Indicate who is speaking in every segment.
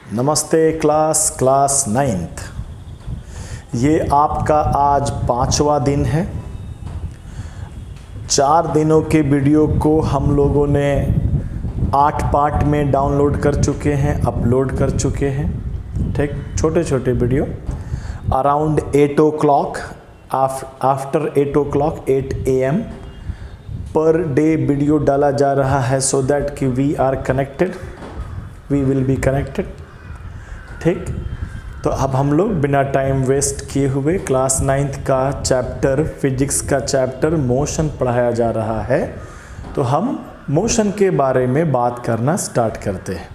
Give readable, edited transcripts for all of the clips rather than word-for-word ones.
Speaker 1: नमस्ते class ninth. ये आपका आज 5वां दिन है। 4 दिनों के वीडियो को हम लोगों ने 8 पार्ट में डाउनलोड कर चुके हैं, अपलोड कर चुके हैं। ठीक, छोटे छोटे video around 8 o'clock, after 8 o'clock 8 AM per day video डाला जा रहा है, सो दैट कि we are connected, we will be connected. ठीक, तो अब हम लोग बिना टाइम वेस्ट किए हुए क्लास 9th का चैप्टर, फिजिक्स का चैप्टर मोशन पढ़ाया जा रहा है, तो हम मोशन के बारे में बात करना स्टार्ट करते हैं।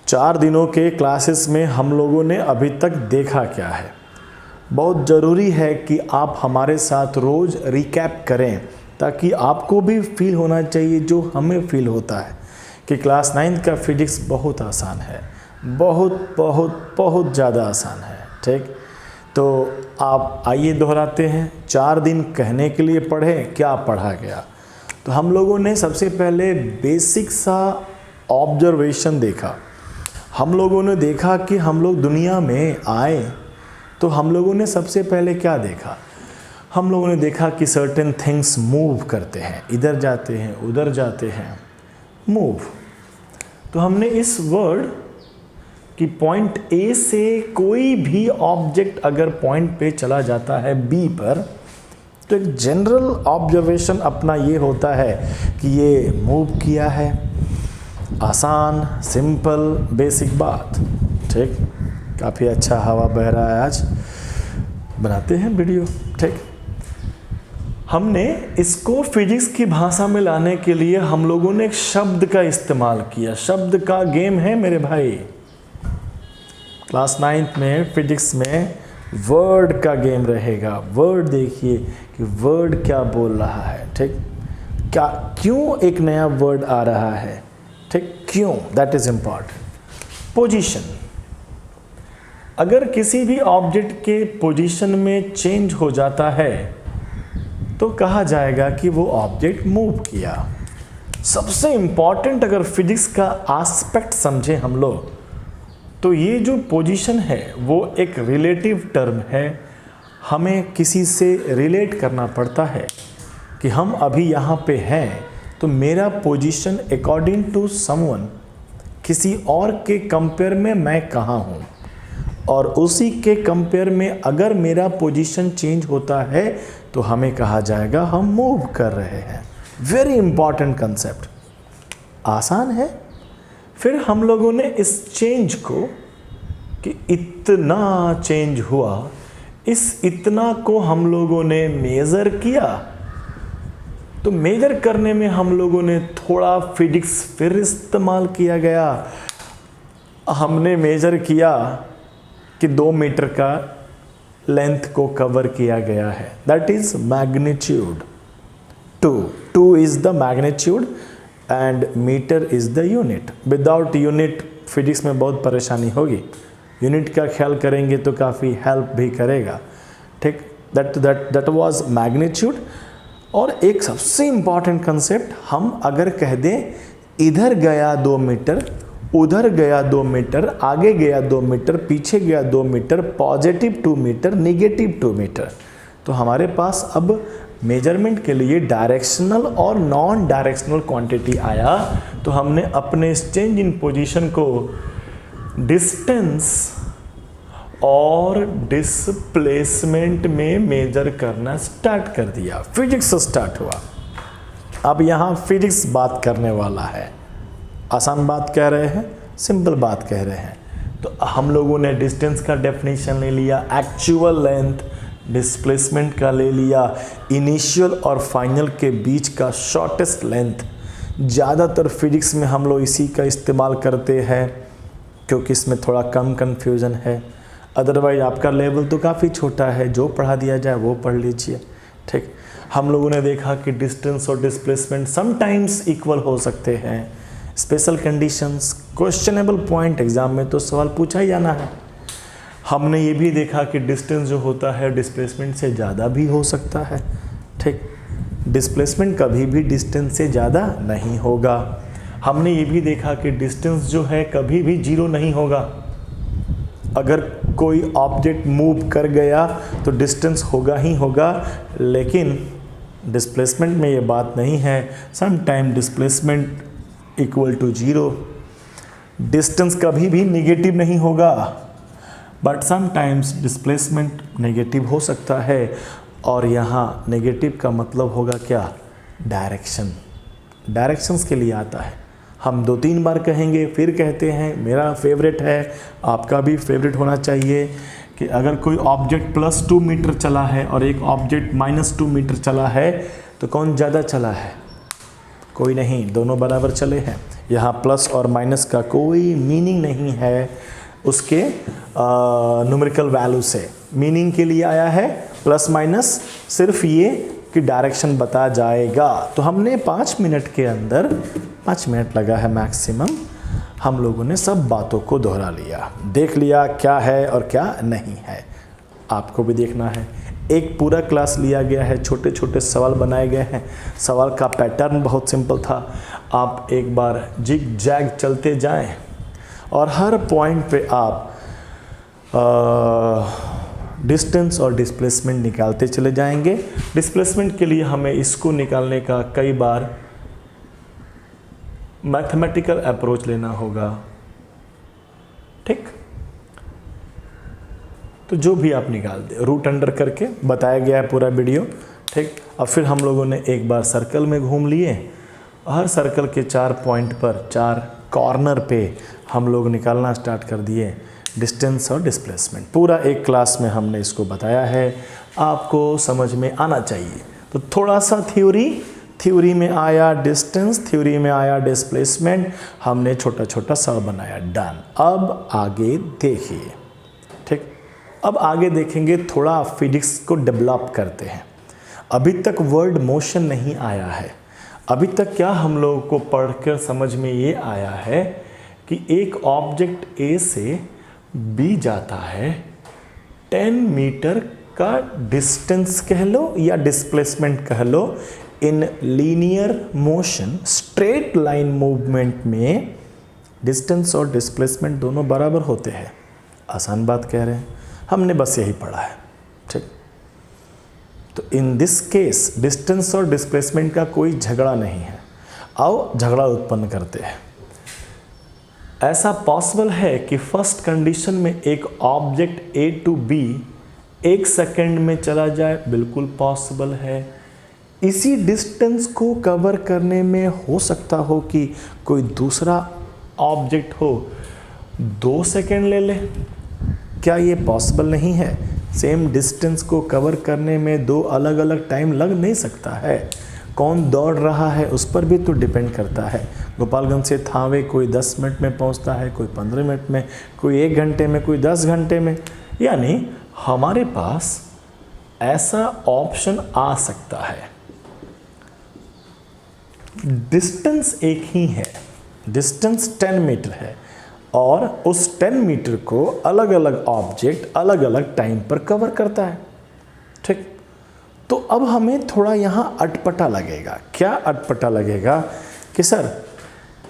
Speaker 1: 4 दिनों के क्लासेस में हम लोगों ने अभी तक देखा क्या है। बहुत ज़रूरी है कि आप हमारे साथ रोज़ रिकैप करें, ताकि आपको भी फील होना चाहिए जो हमें फील होता है कि क्लास 9th का फिजिक्स बहुत आसान है, बहुत बहुत बहुत ज़्यादा आसान है। ठीक, तो आप आइए दोहराते हैं। 4 दिन कहने के लिए पढ़ें, क्या पढ़ा गया। तो हम लोगों ने सबसे पहले बेसिक सा ऑब्जर्वेशन देखा। हम लोगों ने देखा कि हम लोग दुनिया में आए तो हम लोगों ने सबसे पहले क्या देखा। हम लोगों ने देखा कि सर्टेन थिंग्स मूव करते हैं, इधर जाते हैं उधर जाते हैं, मूव। तो हमने इस वर्ड कि पॉइंट ए से कोई भी ऑब्जेक्ट अगर पॉइंट पे चला जाता है बी पर, तो एक जनरल ऑब्जर्वेशन अपना ये होता है कि ये मूव किया है। आसान, सिंपल, बेसिक बात। ठीक, काफ़ी अच्छा हवा बह रहा है, आज बनाते हैं वीडियो। ठीक, हमने इसको फिजिक्स की भाषा में लाने के लिए हम लोगों ने एक शब्द का इस्तेमाल किया। शब्द का गेम है मेरे भाई। क्लास 9th में फिजिक्स में वर्ड का गेम रहेगा। वर्ड देखिए कि वर्ड क्या बोल रहा है। ठीक, क्या, क्यों एक नया वर्ड आ रहा है। ठीक, क्यों, दैट इज इम्पॉर्टेंट। पोजीशन, अगर किसी भी ऑब्जेक्ट के पोजीशन में चेंज हो जाता है तो कहा जाएगा कि वो ऑब्जेक्ट मूव किया। सबसे इंपॉर्टेंट अगर फिजिक्स का एस्पेक्ट समझें हम लोग, तो ये जो पोजीशन है वो एक रिलेटिव टर्म है। हमें किसी से रिलेट करना पड़ता है कि हम अभी यहाँ पे हैं, तो मेरा पोजीशन अकॉर्डिंग टू समवन, किसी और के कंपेयर में मैं कहाँ हूँ, और उसी के कंपेयर में अगर मेरा पोजीशन चेंज होता है तो हमें कहा जाएगा हम मूव कर रहे हैं। वेरी इंपॉर्टेंट कंसेप्ट, आसान है। फिर हम लोगों ने इस चेंज को, कि इतना चेंज हुआ, इस इतना को हम लोगों ने मेज़र किया। तो मेज़र करने में हम लोगों ने थोड़ा फिजिक्स फिर इस्तेमाल किया गया। हमने मेज़र किया कि 2 मीटर का लेंथ को कवर किया गया है, that is magnitude. 2 is the magnitude and metre is the unit. Without unit physics में बहुत परेशानी होगी, यूनिट का ख्याल करेंगे तो काफ़ी हेल्प भी करेगा। ठीक, दैट वाज मैग्नीट्यूड। और एक सबसे इम्पॉर्टेंट कंसेप्ट, हम अगर कह दें इधर गया 2 मीटर, उधर गया 2 मीटर, आगे गया 2 मीटर, पीछे गया 2 metre, positive 2 metre, negative 2 metre, तो हमारे पास अब मेजरमेंट के लिए डायरेक्शनल और नॉन डायरेक्शनल क्वांटिटी आया। तो हमने अपने चेंज इन पोजीशन को डिस्टेंस और डिस्प्लेसमेंट में मेजर करना स्टार्ट कर दिया। फिजिक्स स्टार्ट हुआ। अब यहाँ फिजिक्स बात करने वाला है। आसान बात कह रहे हैं, सिंपल बात कह रहे हैं। तो हम लोगों ने डिस्टेंस का डेफिनेशन ले लिया, एक्चुअल लेंथ, डिस्प्लेसमेंट का ले लिया, इनिशियल और फाइनल के बीच का शॉर्टेस्ट लेंथ। ज़्यादातर फिजिक्स में हम लोग इसी का इस्तेमाल करते हैं क्योंकि इसमें थोड़ा कम कन्फ्यूज़न है। अदरवाइज आपका लेवल तो काफ़ी छोटा है, जो पढ़ा दिया जाए वो पढ़ लीजिए। ठीक, हम लोगों ने देखा कि डिस्टेंस और डिस्प्लेसमेंट समटाइम्स इक्वल हो सकते हैं। Special conditions, questionable point, exam में तो सवाल पूछा ही जाना है। हमने ये भी देखा कि डिस्टेंस जो होता है डिस्प्लेसमेंट से ज़्यादा भी हो सकता है। ठीक, डिस्प्लेसमेंट कभी भी डिस्टेंस से ज़्यादा नहीं होगा। हमने ये भी देखा कि डिस्टेंस जो है कभी भी जीरो नहीं होगा। अगर कोई ऑब्जेक्ट मूव कर गया तो डिस्टेंस होगा ही होगा, लेकिन डिस्प्लेसमेंट में ये बात नहीं है। Sometime displacement equal to zero, distance कभी भी नेगेटिव नहीं होगा, but sometimes displacement negative हो सकता है। और यहाँ नेगेटिव का मतलब होगा क्या, डायरेक्शन। डायरेक्शंस के लिए आता है, हम 2-3 बार कहेंगे, फिर कहते हैं। मेरा फेवरेट है, आपका भी फेवरेट होना चाहिए कि अगर कोई ऑब्जेक्ट +2 मीटर चला है और एक ऑब्जेक्ट -2 मीटर चला है तो कौन ज़्यादा चला है? कोई नहीं, दोनों बराबर चले हैं। यहाँ प्लस और माइनस का कोई मीनिंग नहीं है उसके न्यूमेरिकल वैल्यू से। मीनिंग के लिए आया है प्लस माइनस, सिर्फ ये कि डायरेक्शन बता जाएगा। तो हमने 5 मिनट के अंदर, 5 मिनट लगा है मैक्सिमम, हम लोगों ने सब बातों को दोहरा लिया, देख लिया क्या है और क्या नहीं है। आपको भी देखना है। एक पूरा क्लास लिया गया है, छोटे छोटे सवाल बनाए गए हैं। सवाल का पैटर्न बहुत सिंपल था। आप एक बार जिग जैग चलते जाएं और हर पॉइंट पे आप डिस्टेंस और डिस्प्लेसमेंट निकालते चले जाएंगे। डिस्प्लेसमेंट के लिए हमें इसको निकालने का कई बार मैथमेटिकल अप्रोच लेना होगा, ठीक। तो जो भी आप निकाल दे, रूट अंडर करके बताया गया है पूरा वीडियो, ठीक। अब फिर हम लोगों ने एक बार सर्कल में घूम लिए, हर सर्कल के 4 पॉइंट पर, 4 कॉर्नर पे हम लोग निकालना स्टार्ट कर दिए डिस्टेंस और डिस्प्लेसमेंट। पूरा एक क्लास में हमने इसको बताया है, आपको समझ में आना चाहिए। तो थोड़ा सा थ्योरी में आया डिस्टेंस, थ्योरी में आया डिस्प्लेसमेंट, हमने छोटा छोटा सा बनाया, डन। अब आगे देखिए, ठीक। अब आगे देखेंगे, थोड़ा फिजिक्स को डेवलप करते हैं। अभी तक वर्ड मोशन नहीं आया है। अभी तक क्या हम लोगों को पढ़कर समझ में ये आया है कि एक ऑब्जेक्ट ए से बी जाता है, 10 मीटर का डिस्टेंस कह लो या डिस्प्लेसमेंट कह लो। In linear motion, straight line movement में डिस्टेंस और डिस्प्लेसमेंट दोनों बराबर होते हैं। आसान बात कह रहे हैं, हमने बस यही पढ़ा है, ठीक। तो इन दिस केस डिस्टेंस और डिस्प्लेसमेंट का कोई झगड़ा नहीं है। आओ झगड़ा उत्पन्न करते हैं। ऐसा पॉसिबल है कि फर्स्ट कंडीशन में एक object A to B 1 second में चला जाए? बिल्कुल पॉसिबल है। इसी डिस्टेंस को कवर करने में हो सकता हो कि कोई दूसरा ऑब्जेक्ट हो 2 सेकेंड ले ले। क्या ये पॉसिबल नहीं है? सेम डिस्टेंस को कवर करने में 2 अलग अलग टाइम लग नहीं सकता है। कौन दौड़ रहा है उस पर भी तो डिपेंड करता है। गोपालगंज से थावे कोई 10 मिनट में पहुंचता है, कोई 15 मिनट में, कोई 1 घंटे में, कोई 10 घंटे में। यानी हमारे पास ऐसा ऑप्शन आ सकता है। डिस्टेंस एक ही है, डिस्टेंस 10 मीटर है और उस 10 मीटर को अलग अलग ऑब्जेक्ट अलग अलग टाइम पर कवर करता है, ठीक। तो अब हमें थोड़ा यहाँ अटपटा लगेगा। क्या अटपटा लगेगा कि सर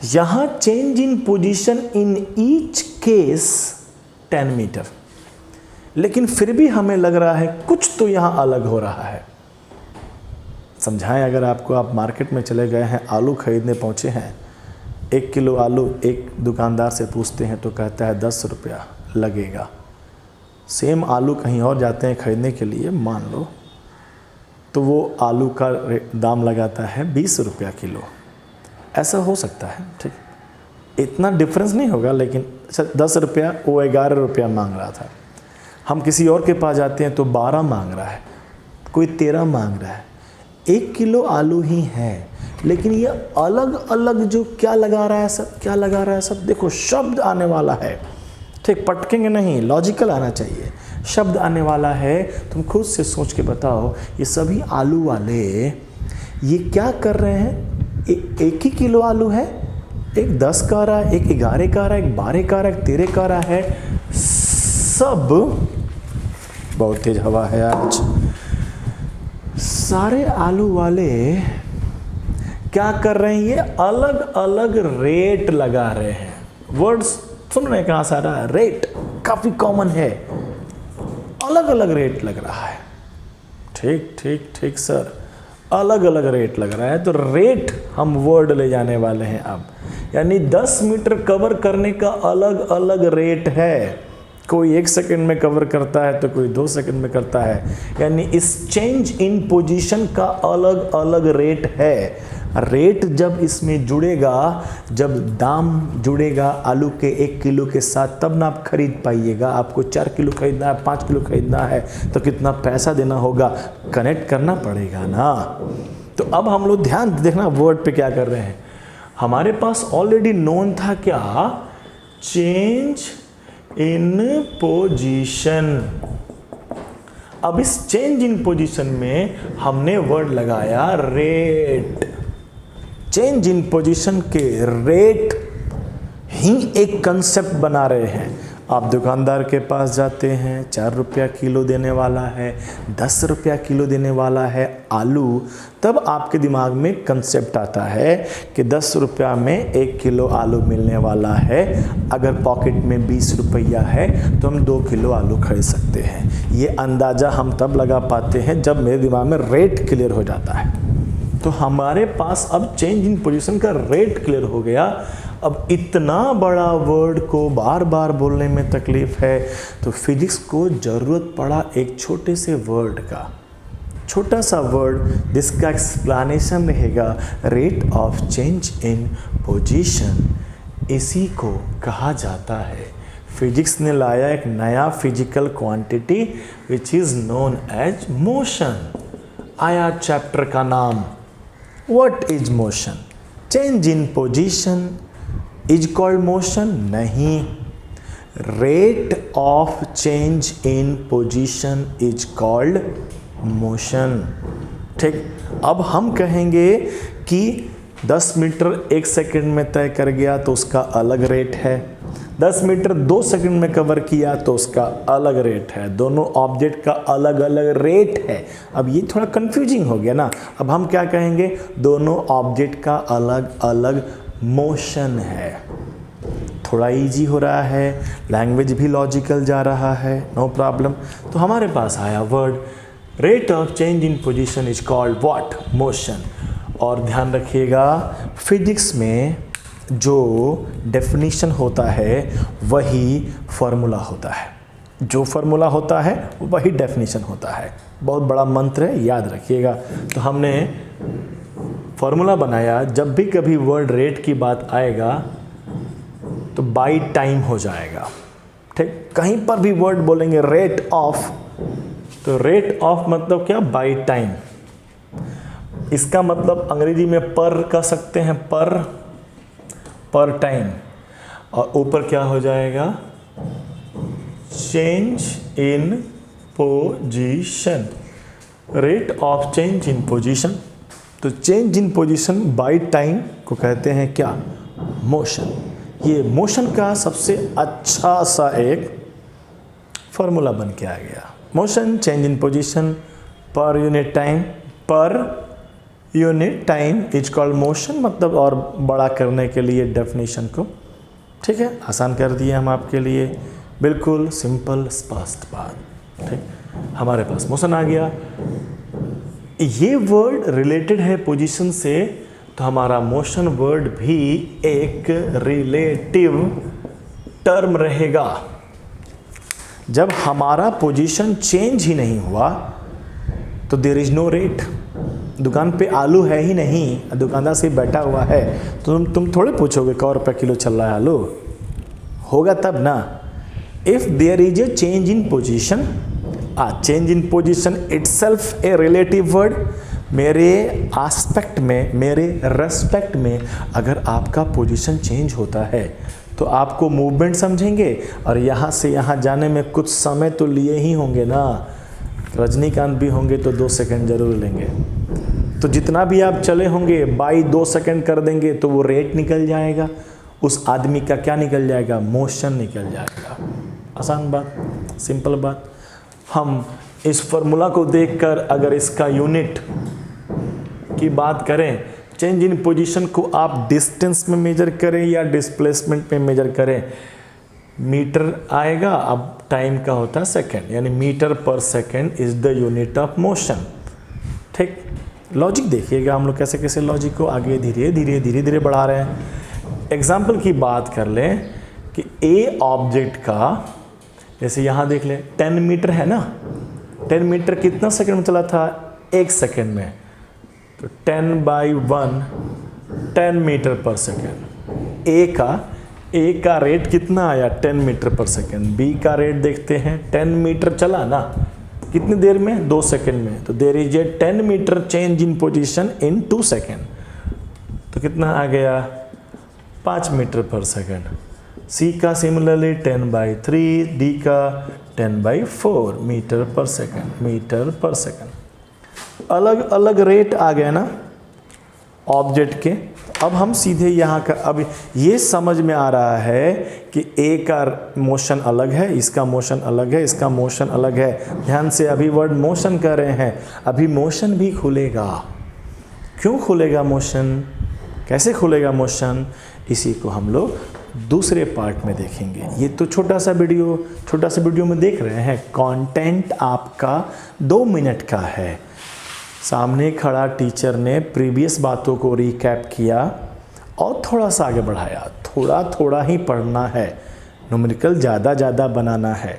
Speaker 1: यहाँ change in position in each case 10 metre, लेकिन फिर भी हमें लग रहा है कुछ तो यहाँ अलग हो रहा है। समझाएं अगर आपको, आप मार्केट में चले गए हैं, आलू खरीदने पहुँचे हैं, 1 किलो आलू एक दुकानदार से पूछते हैं तो कहता है 10 रुपया लगेगा। सेम आलू कहीं और जाते हैं खरीदने के लिए, मान लो, तो वो आलू का दाम लगाता है 20 रुपया किलो। ऐसा हो सकता है, ठीक। इतना डिफरेंस नहीं होगा, लेकिन 10 रुपया, वो 11 रुपया मांग रहा था। हम किसी और के पास जाते हैं तो 12 मांग रहा है, कोई 13 मांग रहा है। 1 किलो आलू ही है, लेकिन ये अलग अलग जो क्या लगा रहा है सब, क्या लगा रहा है सब, देखो शब्द आने वाला है, ठीक। पटकेंगे नहीं, लॉजिकल आना चाहिए। शब्द आने वाला है, तुम खुद से सोच के बताओ। ये सभी आलू वाले ये क्या कर रहे हैं? 1 ही किलो आलू है, एक 10 का रहा है, एक 11 का रहा है, एक 12 का रहा है, एक 13 का रहा है। सब, बहुत तेज हवा है आज, सारे आलू वाले क्या कर रहे हैं, ये अलग अलग रेट लगा रहे हैं। वर्ड्स सुन रहे हैं कहाँ से आ रहा है, रेट काफी कॉमन है, अलग अलग रेट लग रहा है। ठीक ठीक ठीक सर, अलग अलग रेट लग रहा है। तो रेट हम वर्ड ले जाने वाले हैं अब, यानी 10 मीटर कवर करने का अलग अलग रेट है। कोई 1 सेकंड में कवर करता है तो कोई 2 सेकंड में करता है, यानी इस चेंज इन पोजीशन का अलग अलग रेट है। रेट जब इसमें जुड़ेगा, जब दाम जुड़ेगा आलू के 1 किलो के साथ, तब ना आप खरीद पाइएगा। आपको 4 किलो खरीदना है, 5 किलो खरीदना है तो कितना पैसा देना होगा, कनेक्ट करना पड़ेगा ना। तो अब हम लोग ध्यान देखना वर्ड पे क्या कर रहे हैं। हमारे पास ऑलरेडी नोन था क्या, चेंज इन पोजीशन। अब इस चेंज इन पोजीशन में हमने वर्ड लगाया रेट। चेंज इन पोजीशन के रेट ही एक कंसेप्ट बना रहे हैं। आप दुकानदार के पास जाते हैं, 4 रुपया किलो देने वाला है, 10 रुपया किलो देने वाला है आलू, तब आपके दिमाग में कंसेप्ट आता है कि 10 रुपया में 1 किलो आलू मिलने वाला है। अगर पॉकेट में 20 रुपया है तो हम 2 किलो आलू खरीद सकते हैं। ये अंदाज़ा हम तब लगा पाते हैं जब मेरे दिमाग में रेट क्लियर हो जाता है। तो हमारे पास अब चेंज इन पोजीशन का रेट क्लियर हो गया। अब इतना बड़ा वर्ड को बार बार बोलने में तकलीफ है, तो फिजिक्स को ज़रूरत पड़ा एक छोटे से वर्ड का, छोटा सा वर्ड जिसका एक्सप्लेनेशन रहेगा rate of change in position. इसी को कहा जाता है, फिजिक्स ने लाया एक नया physical quantity which is known as motion. आया चैप्टर का नाम what is motion. Change in position is called motion नहीं, rate of change in position is called motion. ठीक, अब हम कहेंगे कि 10 मीटर 1 सेकंड में तय कर गया तो उसका अलग रेट है, 10 मीटर 2 सेकंड में कवर किया तो उसका अलग रेट है। दोनों ऑब्जेक्ट का अलग अलग रेट है। अब ये थोड़ा कंफ्यूजिंग हो गया ना। अब हम क्या कहेंगे, दोनों ऑब्जेक्ट का अलग अलग मोशन है। थोड़ा इजी हो रहा है, लैंग्वेज भी लॉजिकल जा रहा है, नो प्रॉब्लम। तो हमारे पास आया word rate of change in position is called what, motion. और ध्यान रखिएगा फिजिक्स में जो डेफिनेशन होता है वही फॉर्मूला होता है, जो फॉर्मूला होता है वही डेफिनेशन होता है। बहुत बड़ा मंत्र है, याद रखिएगा। तो हमने फॉर्मूला बनाया, जब भी कभी वर्ड रेट की बात आएगा तो बाई टाइम हो जाएगा। ठीक, कहीं पर भी वर्ड बोलेंगे रेट ऑफ, तो रेट ऑफ मतलब क्या, बाई टाइम। इसका मतलब अंग्रेजी में पर कह सकते हैं, पर टाइम, और ऊपर क्या हो जाएगा, change in position, rate of change in position. तो change in position by time को कहते हैं क्या, मोशन। ये मोशन का सबसे अच्छा सा एक फॉर्मूला बन के आ गया। Motion change in position per unit time, per unit time is called motion. मतलब और बड़ा करने के लिए डेफिनेशन को, ठीक है, आसान कर दिए हम आपके लिए, बिल्कुल सिंपल स्पष्ट बात। ठीक, हमारे पास मोशन आ गया। ये वर्ड रिलेटेड है पोजीशन से, तो हमारा मोशन वर्ड भी एक रिलेटिव टर्म रहेगा। जब हमारा पोजीशन चेंज ही नहीं हुआ तो देयर इज नो रेट। दुकान पे आलू है ही नहीं, दुकानदार से बैठा हुआ है, तो तुम थोड़े पूछोगे कौ रुपये किलो चल रहा है आलू, होगा तब ना। If there is a change in position, change in position itself a relative word. मेरे एस्पेक्ट में, मेरे रेस्पेक्ट में अगर आपका पोजीशन चेंज होता है तो आपको मूवमेंट समझेंगे, और यहाँ से यहाँ जाने में कुछ समय तो लिए ही होंगे ना। रजनीकांत भी होंगे तो 2 सेकंड जरूर लेंगे। तो जितना भी आप चले होंगे बाई 2 सेकंड कर देंगे तो वो रेट निकल जाएगा, उस आदमी का क्या निकल जाएगा, मोशन निकल जाएगा। आसान बात, सिंपल बात। हम इस फॉर्मूला को देखकर अगर इसका यूनिट की बात करें, चेंज इन पोजीशन को आप डिस्टेंस में मेजर करें या डिस्प्लेसमेंट में मेजर करें, मीटर आएगा, अब टाइम का होता है सेकंड, यानी मीटर पर second is the unit of motion. ठीक, लॉजिक देखिएगा हम लोग कैसे कैसे लॉजिक को आगे धीरे धीरे बढ़ा रहे हैं। एग्जाम्पल की बात कर लें कि ए ऑब्जेक्ट का, जैसे यहाँ देख लें 10 मीटर है ना, 10 मीटर कितना सेकंड में चला था, 1 सेकंड में, तो 10/1 10 मीटर पर सेकंड। ए का रेट कितना आया, 10 मीटर पर सेकंड। बी का रेट देखते हैं, 10 मीटर चला ना, कितनी देर में, 2 सेकंड में, तो there is a 10 metre change in position in 2 second, तो कितना आ गया, 5 मीटर पर सेकंड। सी का सिमिलरली 10/3, डी का 10/4 मीटर पर सेकंड। अलग अलग रेट आ गए ना ऑब्जेक्ट के। अब हम सीधे यहाँ का, अब ये समझ में आ रहा है कि ए का मोशन अलग है, इसका मोशन अलग है, इसका मोशन अलग है। ध्यान से, अभी वर्ड मोशन कर रहे हैं, अभी मोशन भी खुलेगा। क्यों खुलेगा मोशन, कैसे खुलेगा मोशन, इसी को हम लोग दूसरे पार्ट में देखेंगे। ये तो छोटा सा वीडियो में देख रहे हैं। कंटेंट आपका 2 मिनट का है। सामने खड़ा टीचर ने प्रीवियस बातों को रिकैप किया और थोड़ा सा आगे बढ़ाया। थोड़ा ही पढ़ना है, न्यूमेरिकल ज़्यादा बनाना है।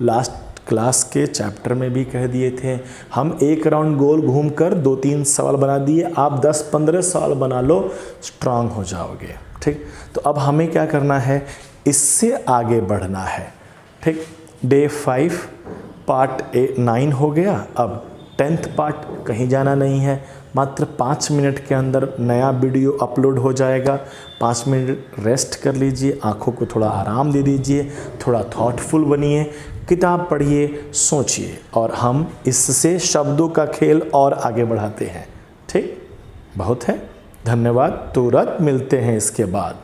Speaker 1: लास्ट क्लास के चैप्टर में भी कह दिए थे, हम एक राउंड गोल घूमकर 2-3 सवाल बना दिए, आप 10-15 सवाल बना लो, स्ट्रांग हो जाओगे। ठीक, तो अब हमें क्या करना है, इससे आगे बढ़ना है। ठीक, डे 5 पार्ट 9 हो गया। अब 10th पार्ट, कहीं जाना नहीं है, मात्र 5 मिनट के अंदर नया वीडियो अपलोड हो जाएगा। 5 मिनट रेस्ट कर लीजिए, आँखों को थोड़ा आराम दे दीजिए, थोड़ा थॉटफुल बनिए, किताब पढ़िए, सोचिए, और हम इससे शब्दों का खेल और आगे बढ़ाते हैं। ठीक, बहुत है, धन्यवाद। तुरंत मिलते हैं इसके बाद।